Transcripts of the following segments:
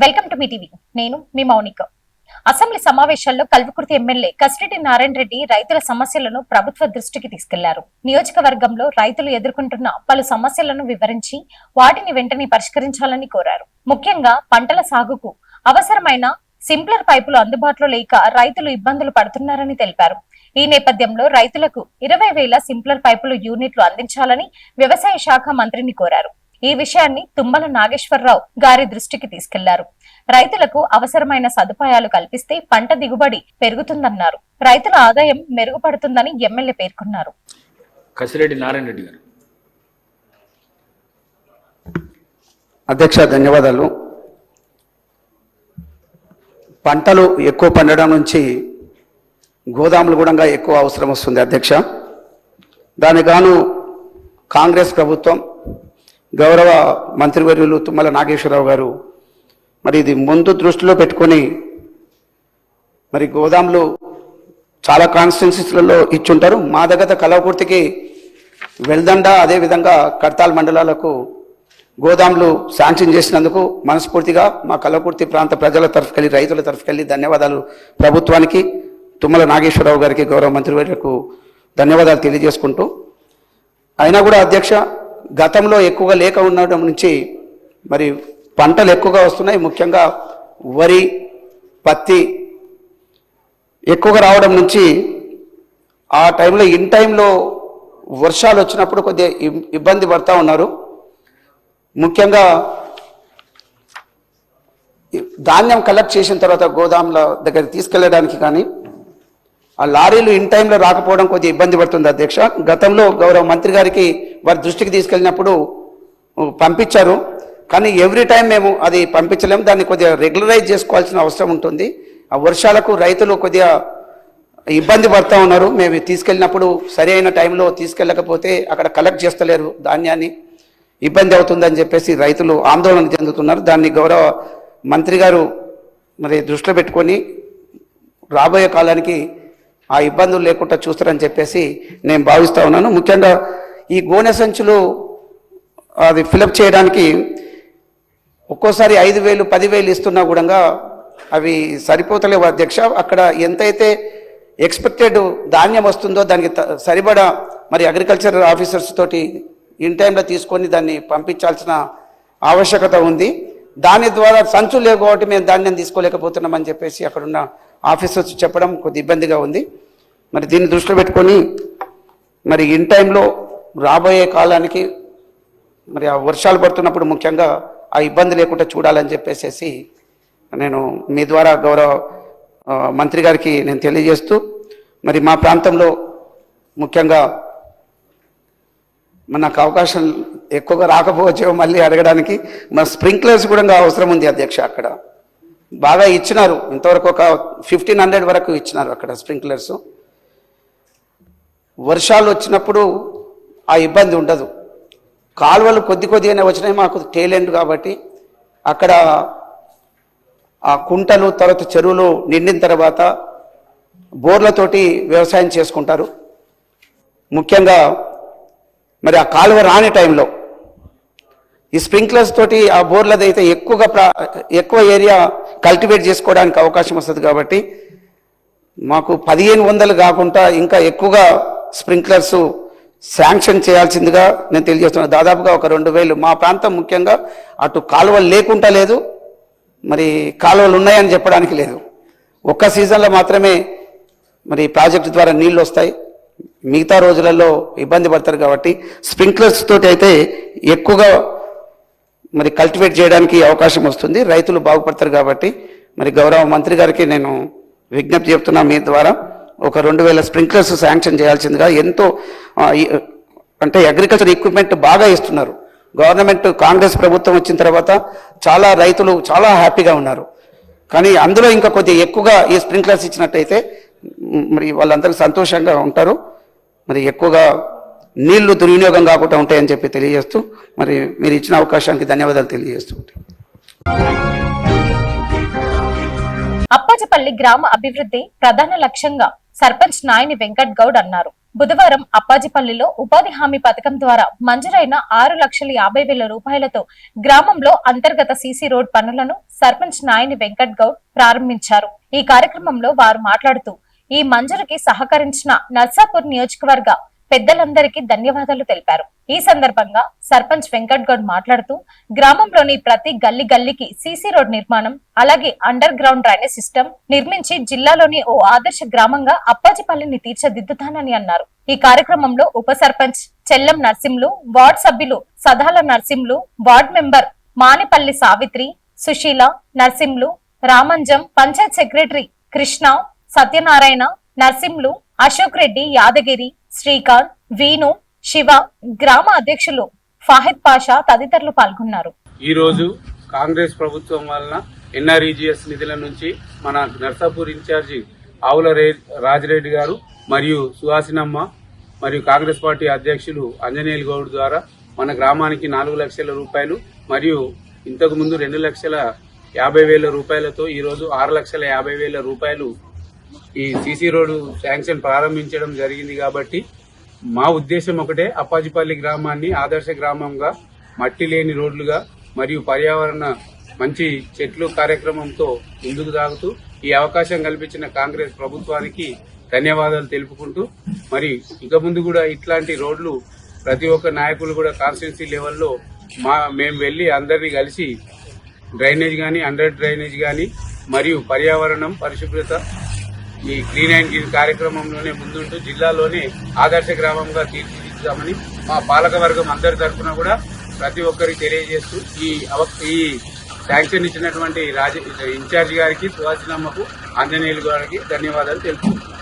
Welcome to me TV. నేను మీ Mounika. Assembly సమావేశాల్లో Kalwakurthy MLA Kasireddy Narayana Reddy రైతుల సమస్యలను ప్రభుత్వ దృష్టికి తీసుకెళ్లారు. నియోజకవర్గంలో రైతులు ఎదుర్కొంటున్న పలు సమస్యలను వివరించి వాటిని వెంటనే పరిష్కరించాలని కోరారు. ముఖ్యంగా పంటల సాగుకు అవసరమైన సింప్లర్ పైపులు అందుబాటులో లేక రైతులు ఇబ్బందులు పడుతున్నారని తెలిపారు. ఈ నేపథ్యంలో రైతులకు 20,000 సింప్లర్ పైపులు యూనిట్లు అందించాలని వ్యవసాయ శాఖ మంత్రిని కోరారు. ఈ విషయాన్ని తుమ్మల నాగేశ్వరరావు గారి దృష్టికి తీసుకెళ్లారు. రైతులకు అవసరమైన సదుపాయాలు కల్పిస్తే పంట దిగుబడి పెరుగుతుందన్నారు. రైతుల ఆదాయం మెరుగుపడుతుందని ఎమ్మెల్యే పేర్కొన్నారు. కసిరెడ్డి నారాయణ రెడ్డి గారు. అధ్యక్ష, ధన్యవాదాలు. పంటలు ఎక్కువ పండడం నుంచి గోదాములు కూడా ఎక్కువ అవసరం వస్తుంది అధ్యక్ష. దానికి గాను కాంగ్రెస్ ప్రభుత్వం, గౌరవ మంత్రివర్యులు తుమ్మల నాగేశ్వరరావు గారు మరి ఇది ముందు దృష్టిలో పెట్టుకొని మరి గోదాములు చాలా కాన్స్టిట్యున్సీస్లలో ఇచ్చుంటారు. మా దగ్గర కలవకుర్తికి వెల్దండ, అదేవిధంగా కడతాల్ మండలాలకు గోదాములు శాంక్షన్ చేసినందుకు మనస్ఫూర్తిగా మా కలవకుర్తి ప్రాంత ప్రజల తరఫుకెళ్ళి, రైతుల తరఫుకెళ్ళి ధన్యవాదాలు ప్రభుత్వానికి, తుమ్మల నాగేశ్వరరావు గారికి, గౌరవ మంత్రివర్యులకు ధన్యవాదాలు తెలియజేసుకుంటూ, అయినా కూడా అధ్యక్ష గతంలో ఎక్కువగా లేక ఉండడం నుంచి మరి పంటలు ఎక్కువగా వస్తున్నాయి. ముఖ్యంగా వరి, పత్తి ఎక్కువగా రావడం నుంచి ఆ టైంలో ఇన్ టైంలో వర్షాలు వచ్చినప్పుడు కొద్దిగా ఇబ్బంది పడుతూ ఉన్నారు. ముఖ్యంగా ధాన్యం కలెక్ట్ చేసిన తర్వాత గోదాముల దగ్గర తీసుకెళ్ళడానికి కానీ ఆ లారీలు ఇన్ టైంలో రాకపోవడం కొద్దిగా ఇబ్బంది పడుతుంది అధ్యక్ష. గతంలో గౌరవ మంత్రి గారికి వారి దృష్టికి తీసుకెళ్ళినప్పుడు పంపించారు, కానీ ఎవ్రీ టైం మేము అది పంపించలేము. దాన్ని కొద్దిగా రెగ్యులరైజ్ చేసుకోవాల్సిన అవసరం ఉంటుంది. ఆ వర్షాలకు రైతులు కొద్దిగా ఇబ్బంది పడుతూ ఉన్నారు. మేము తీసుకెళ్ళినప్పుడు సరి అయిన టైంలో తీసుకెళ్ళకపోతే అక్కడ కలెక్ట్ చేస్తలేరు ధాన్యాన్ని, ఇబ్బంది అవుతుందని చెప్పేసి రైతులు ఆందోళన చెందుతున్నారు. దాన్ని గౌరవ మంత్రి గారు మరి దృష్టిలో పెట్టుకొని రాబోయే కాలానికి ఆ ఇబ్బందులు లేకుండా చూస్తారని చెప్పేసి నేను భావిస్తూ ఉన్నాను. ముఖ్యంగా ఈ గోనె సంచులు అది ఫిలప్ చేయడానికి ఒక్కోసారి 5,000, 10,000 ఇస్తున్నా కూడా అవి సరిపోతలేవు అధ్యక్ష. అక్కడ ఎంతైతే ఎక్స్పెక్టెడ్ ధాన్యం వస్తుందో దానికి సరిపడా మరి అగ్రికల్చర్ ఆఫీసర్స్ తోటి ఇన్ టైంలో తీసుకొని దాన్ని పంపించాల్సిన ఆవశ్యకత ఉంది. దాని ద్వారా సంచులు లేవు కాబట్టి మేము ధాన్యం తీసుకోలేకపోతున్నామని చెప్పేసి అక్కడున్న ఆఫీసర్స్ చెప్పడం కొద్ది ఇబ్బందిగా ఉంది. మరి దీన్ని దృష్టిలో పెట్టుకొని మరి ఇన్ టైంలో రాబోయే కాలానికి మరి ఆ వర్షాలు పడుతున్నప్పుడు ముఖ్యంగా ఆ ఇబ్బంది లేకుండా చూడాలని చెప్పేసి నేను మీ ద్వారా గౌరవ మంత్రి గారికి నేను తెలియజేస్తూ, మరి మా ప్రాంతంలో ముఖ్యంగా మనకు అవకాశం ఎక్కువగా రాకపోవచ్చో మళ్ళీ అడగడానికి, మన స్ప్రింక్లర్స్ కూడా అవసరం ఉంది అధ్యక్ష. అక్కడ బాగా ఇచ్చినారు, ఇంతవరకు ఒక 1,500 వరకు ఇచ్చినారు అక్కడ స్ప్రింక్లర్స్. వర్షాలు వచ్చినప్పుడు ఆ ఇబ్బంది ఉండదు. కాలువలు కొద్దిగానే వచ్చినాయి, మాకు టేలెంట్ కాబట్టి అక్కడ ఆ కుంటలు, తర్వాత చెరువులు నిండిన తర్వాత బోర్లతోటి వ్యవసాయం చేసుకుంటారు. ముఖ్యంగా మరి ఆ కాలువ రాని టైంలో ఈ స్ప్రింక్లర్స్ తోటి ఆ బోర్లది అయితే ఎక్కువ ఏరియా కల్టివేట్ చేసుకోవడానికి అవకాశం వస్తుంది. కాబట్టి మాకు 1,500 కాకుండా ఇంకా ఎక్కువగా స్ప్రింక్లర్స్ శాంక్షన్ చేయాల్సిందిగా నేను తెలియజేస్తున్నాను. దాదాపుగా ఒక 2,000. మా ప్రాంతం ముఖ్యంగా అటు కాలువలు లేకుండా లేదు, మరి కాలువలు ఉన్నాయని చెప్పడానికి లేదు. ఒక్క సీజన్లో మాత్రమే మరి ప్రాజెక్టు ద్వారా నీళ్ళు వస్తాయి, మిగతా రోజులలో ఇబ్బంది పడతారు. కాబట్టి స్ప్రింక్లర్స్ తోటి అయితే ఎక్కువగా మరి కల్టివేట్ చేయడానికి అవకాశం వస్తుంది, రైతులు బాగుపడతారు. కాబట్టి మరి గౌరవ మంత్రి గారికి నేను విజ్ఞప్తి చెప్తున్నా, మీ ద్వారా ఒక 2,000 స్ప్రింక్లర్స్ శాంక్షన్ చేయాల్సిందిగా. ఎంతో అంటే అగ్రికల్చర్ ఎక్విప్మెంట్ బాగా ఇస్తున్నారు గవర్నమెంట్. కాంగ్రెస్ ప్రభుత్వం వచ్చిన తర్వాత చాలా రైతులు చాలా హ్యాపీగా ఉన్నారు. కానీ అందులో ఇంకా కొద్దిగా ఎక్కువగా ఈ స్ప్రింక్లర్స్ ఇచ్చినట్టయితే మరి వాళ్ళందరూ సంతోషంగా ఉంటారు. మరి ఎక్కువగా నీళ్లు దుర్వినియోగం కాకుండా ఉంటాయని చెప్పి తెలియజేస్తూ, మరి మీరు ఇచ్చిన అవకాశానికి ధన్యవాదాలు తెలియజేస్తూ. అప్పాజపల్లి గ్రామ అభివృద్ధి ప్రధాన లక్ష్యంగా సర్పంచ్ నాయని వెంకట్ గౌడ్ అన్నారు. బుధవారం అప్పాజిపల్లిలో ఉపాధి హామీ పథకం ద్వారా మంజూరైన 6,50,000 రూపాయలతో గ్రామంలో అంతర్గత సీసీ రోడ్ పనులను సర్పంచ్ నాయని వెంకట్ గౌడ్ ప్రారంభించారు. ఈ కార్యక్రమంలో వారు మాట్లాడుతూ ఈ మంజూరుకి సహకరించిన నర్సాపూర్ నియోజకవర్గ పెద్దలందరికీ ధన్యవాదాలు తెలిపారు. ఈ సందర్భంగా సర్పంచ్ వెంకట్ గౌడ్ మాట్లాడుతూ గ్రామంలోని ప్రతి గల్లీకి సీసీ రోడ్ నిర్మాణం, అలాగే అండర్ గ్రౌండ్ డ్రైనేజ్ సిస్టమ్ నిర్మించి జిల్లాలోని ఓ ఆదర్శ గ్రామంగా అప్పాజిపల్లిని తీర్చిదిద్దుతానని అన్నారు. ఈ కార్యక్రమంలో ఉప సర్పంచ్ చెల్లం నర్సింలు, వార్డు సభ్యులు Sadala Narsimlu, ward member Manipalli Savitri, Sushila, Narsimlu, Ramanjam, panchayat secretary Krishna, Satyanarayana, Narsimlu, Ashok Reddy, Yadagiri, Srikanth, Veenu, Shiva, గ్రామ అధ్యక్షులు ఫాహిద్ పాషా తదితరులు పాల్గొన్నారు. ఈ రోజు కాంగ్రెస్ ప్రభుత్వం వలన ఎన్ఆర్ఈజీఎస్ నిధుల నుంచి మన నర్సాపూర్ ఇన్ఛార్జి ఆవుల రాజిరెడ్డి గారు మరియు సుహాసినమ్మ మరియు కాంగ్రెస్ పార్టీ అధ్యక్షులు అంజనేయులు గౌడ్ ద్వారా మన గ్రామానికి 4 లక్షల రూపాయలు మరియు ఇంతకు ముందు 2,50,000 రూపాయలతో ఈరోజు 6,50,000 రూపాయలు ఈ సీసీ రోడ్డు శాంక్షన్ ప్రారంభించడం జరిగింది. కాబట్టి మా ఉద్దేశం ఒకటే, అప్పాజిపల్లి గ్రామాన్ని ఆదర్శ గ్రామంగా, మట్టి లేని రోడ్లుగా మరియు పర్యావరణ మంచి చెట్లు కార్యక్రమంతో ముందుకు సాగుతూ ఈ అవకాశం కల్పించిన కాంగ్రెస్ ప్రభుత్వానికి ధన్యవాదాలు తెలుపుకుంటూ, మరి ఇక ముందు కూడా ఇట్లాంటి రోడ్లు ప్రతి ఒక్క నాయకులు కూడా కాన్స్టిట్యున్సీ లెవెల్లో మేము వెళ్ళి అందరినీ కలిసి డ్రైనేజ్ కానీ, అండర్ డ్రైనేజ్ కానీ మరియు పర్యావరణం పరిశుభ్రత ఈ క్లీన్ అండ్ గ్రీన్ కార్యక్రమంలోనే ముందుంటూ జిల్లాలోనే ఆదర్శ గ్రామంగా తీర్చిదిద్దామని మా పాలకవర్గం అందరి తరఫున కూడా ప్రతి ఒక్కరికి తెలియజేస్తూ ఈ శాంక్షన్ ఇచ్చినటువంటి ఇన్ఛార్జి గారికి, సుహాసినమ్మకు, ఆంజనేయులు గారికి ధన్యవాదాలు తెలుపుతున్నాను.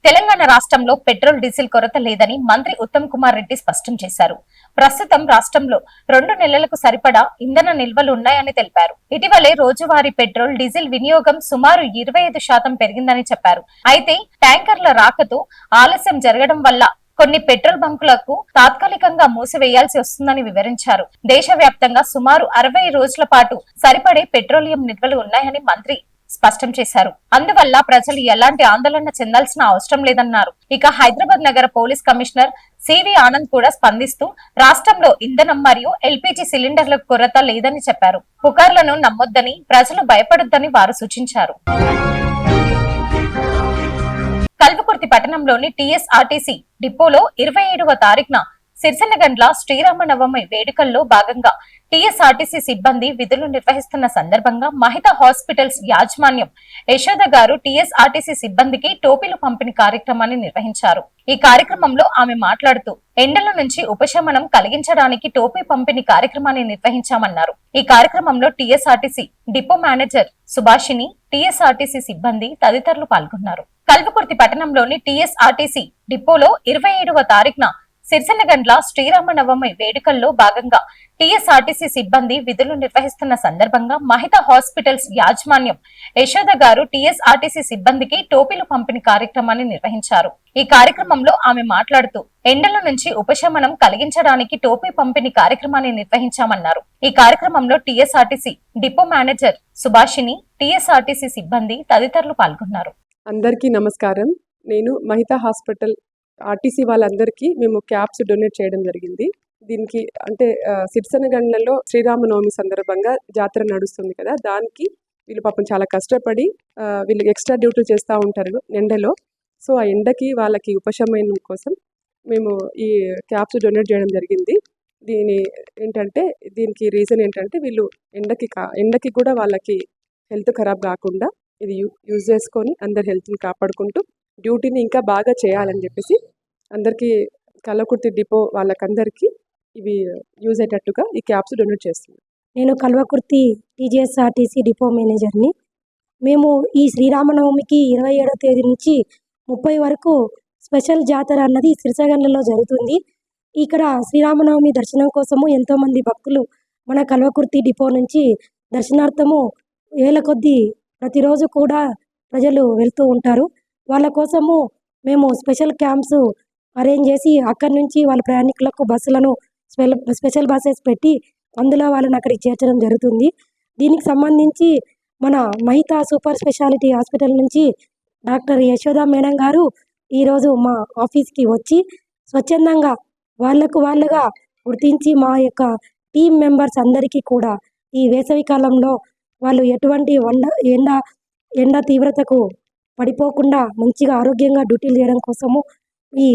తెలంగాణ రాష్ట్రంలో పెట్రోల్, డీజిల్ కొరత లేదని మంత్రి ఉత్తమ్ కుమార్ రెడ్డి స్పష్టం చేశారు. ప్రస్తుతం రాష్ట్రంలో 2 నెలలకు సరిపడా ఇంధన నిల్వలు ఉన్నాయని తెలిపారు. ఇటీవలే రోజువారీ పెట్రోల్, డీజిల్ వినియోగం సుమారు 25% పెరిగిందని చెప్పారు. అయితే ట్యాంకర్ల రాకతో ఆలస్యం జరగడం వల్ల కొన్ని పెట్రోల్ బంకులకు తాత్కాలికంగా మూసివేయాల్సి వస్తుందని వివరించారు. దేశవ్యాప్తంగా సుమారు 60 రోజుల పాటు సరిపడే పెట్రోలియం నిల్వలు ఉన్నాయని మంత్రి స్పష్టం చేశారు. అందువల్ల ప్రజలు ఎలాంటి ఆందోళన చెందాల్సిన అవసరం లేదన్నారు. ఇక హైదరాబాద్ నగర పోలీస్ కమిషనర్ సివి ఆనంద్ కూడా స్పందిస్తూ రాష్ట్రంలో ఇంధనం మరియు ఎల్పీజీ సిలిండర్ల కొరత లేదని చెప్పారు. పుకార్లను నమ్మొద్దని, ప్రజలు భయపడొద్దని వారు సూచించారు. కల్వకుర్తి పట్టణంలోని టీఎస్ఆర్టీసీ డిపోలో 27వ తారీఖున సిరిసిల్లగండ్ల శ్రీరామనవమి వేడుకల్లో భాగంగా టీఎస్ఆర్టీసీ సిబ్బంది విధులు నిర్వహిస్తున్న సందర్భంగా మహిత హాస్పిటల్స్ యాజమాన్యం యశోద గారు టీఎస్ఆర్టీసీ సిబ్బందికి టోపీలు పంపిణీ కార్యక్రమాన్ని నిర్వహించారు. ఈ కార్యక్రమంలో ఆమె మాట్లాడుతూ ఎండల నుంచి ఉపశమనం కలిగించడానికి టోపీ పంపిణీ కార్యక్రమాన్ని నిర్వహించామన్నారు. ఈ కార్యక్రమంలో TSRTC depot manager Subhashini, TSRTC సిబ్బంది తదితరులు పాల్గొన్నారు. కల్వకుర్తి పట్టణంలోని టీఎస్ఆర్టీసీ డిపోలో 27వ తారీఖున సిరిసిల్లగండ్ల శ్రీరామనవమి వేడుకల్లో భాగంగా టీఎస్ఆర్టీసీ సిబ్బంది విధులు నిర్వహిస్తున్న సందర్భంగా మహిత హాస్పిటల్స్ యాజమాన్యం యశోద గారు టీఎస్ఆర్టీసీ సిబ్బందికి టోపీలు పంపిణీ కార్యక్రమాన్ని నిర్వహించారు. ఈ కార్యక్రమంలో ఆమె మాట్లాడుతూ ఎండల నుంచి ఉపశమనం కలిగించడానికి టోపీ పంపిణీ కార్యక్రమాన్ని నిర్వహించామన్నారు. ఈ కార్యక్రమంలో TSRTC depot manager Subhashini, TSRTC సిబ్బంది తదితరులు పాల్గొన్నారు. అందరికీ నమస్కారం. నేను మహిత హాస్పిటల్ ఆర్టీసీ వాళ్ళందరికీ మేము క్యాప్స్ డొనేట్ చేయడం జరిగింది. దీనికి అంటే సిరిసిల్లగండ్లలో శ్రీరామనవమి సందర్భంగా జాతర నడుస్తుంది కదా, దానికి వీళ్ళు పాపం చాలా కష్టపడి వీళ్ళు ఎక్స్ట్రా డ్యూటీలు చేస్తూ ఉంటారు ఎండలో. సో ఆ ఎండకి వాళ్ళకి ఉపశమనం కోసం మేము ఈ క్యాప్స్ డొనేట్ చేయడం జరిగింది. దీనికి రీజన్ ఏంటంటే వీళ్ళు ఎండకి కూడా వాళ్ళకి హెల్త్ ఖరాబ్ కాకుండా ఇది యూజ్ చేసుకొని అందరి హెల్త్ని కాపాడుకుంటూ డ్యూటీని ఇంకా బాగా చేయాలని చెప్పేసి అందరికీ కల్వకుర్తి డిపో వాళ్ళకందరికీ ఇవి యూజ్ అయ్యేటట్టుగా ఈ క్యాప్స్ డొనేట్ చేస్తున్నాం. నేను కల్వకుర్తి టీజీఎస్ఆర్టీసీ డిపో మేనేజర్ని. మేము ఈ శ్రీరామనవమికి 27వ తేదీ నుంచి 30 వరకు స్పెషల్ జాతర అన్నది సిరిసిల్లగండ్లలో జరుగుతుంది. ఇక్కడ శ్రీరామనవమి దర్శనం కోసము ఎంతోమంది భక్తులు మన కల్వకుర్తి డిపో నుంచి దర్శనార్థము వేల కొద్దీ ప్రతిరోజు కూడా ప్రజలు వెళ్తూ ఉంటారు. వాళ్ళ కోసము మేము స్పెషల్ క్యాంప్స్ అరేంజ్ చేసి అక్కడి నుంచి వాళ్ళ ప్రయాణికులకు బస్సులను స్పెషల్ బస్సెస్ పెట్టి అందులో వాళ్ళని అక్కడికి చేర్చడం జరుగుతుంది. దీనికి సంబంధించి మన మహితా సూపర్ స్పెషాలిటీ హాస్పిటల్ నుంచి డాక్టర్ యశోద మేడం గారు ఈరోజు మా ఆఫీస్కి వచ్చి స్వచ్ఛందంగా వాళ్ళుగా గుర్తించి మా యొక్క టీం మెంబర్స్ అందరికీ కూడా ఈ వేసవి కాలంలో వాళ్ళు ఎటువంటి ఎండ తీవ్రతకు పడిపోకుండా మంచిగా ఆరోగ్యంగా డ్యూటీలు చేయడం కోసము ఈ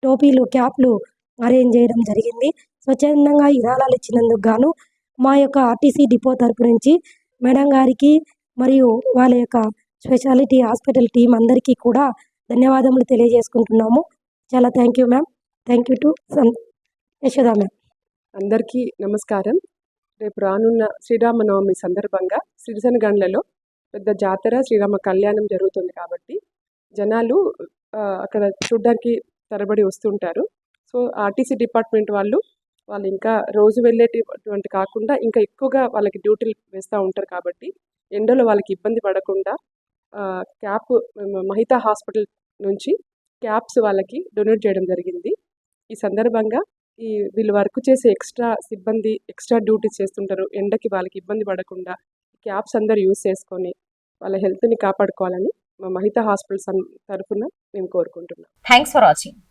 టోపీలు క్యాప్లు అరేంజ్ చేయడం జరిగింది. స్వచ్ఛందంగా ఈ విరాళాలు ఇచ్చినందుకు గాను మా యొక్క ఆర్టీసీ డిపో తరపు నుంచి మేడం గారికి మరియు వాళ్ళ యొక్క స్పెషాలిటీ హాస్పిటల్ టీం అందరికీ కూడా ధన్యవాదములు తెలియజేసుకుంటున్నాము. చాలా thank you ma'am. Thank you to Yashoda ma'am. అందరికీ నమస్కారం. రేపు రానున్న శ్రీరామనవమి సందర్భంగా సిరిసనగండ్లలో పెద్ద జాతర శ్రీరామ కళ్యాణం జరుగుతుంది కాబట్టి జనాలు అక్కడ చూడ్డానికి తరబడి వస్తుంటారు. సో ఆర్టీసీ డిపార్ట్మెంట్ వాళ్ళు ఇంకా రోజు వెళ్ళేటువంటి కాకుండా ఇంకా ఎక్కువగా వాళ్ళకి డ్యూటీలు వేస్తూ ఉంటారు కాబట్టి ఎండలో వాళ్ళకి ఇబ్బంది పడకుండా క్యాప్ మహితా హాస్పిటల్ నుంచి క్యాప్స్ వాళ్ళకి డొనేట్ చేయడం జరిగింది. ఈ సందర్భంగా వీళ్ళు వర్క్ చేసే ఎక్స్ట్రా సిబ్బంది ఎక్స్ట్రా డ్యూటీస్ చేస్తుంటారు. ఎండకి వాళ్ళకి ఇబ్బంది పడకుండా క్యాప్స్ అందరు యూజ్ చేసుకొని వాళ్ళ హెల్త్ని కాపాడుకోవాలని మా మహితా హాస్పిటల్స్ తరఫున మేము కోరుకుంటున్నాం. Thanks for watching.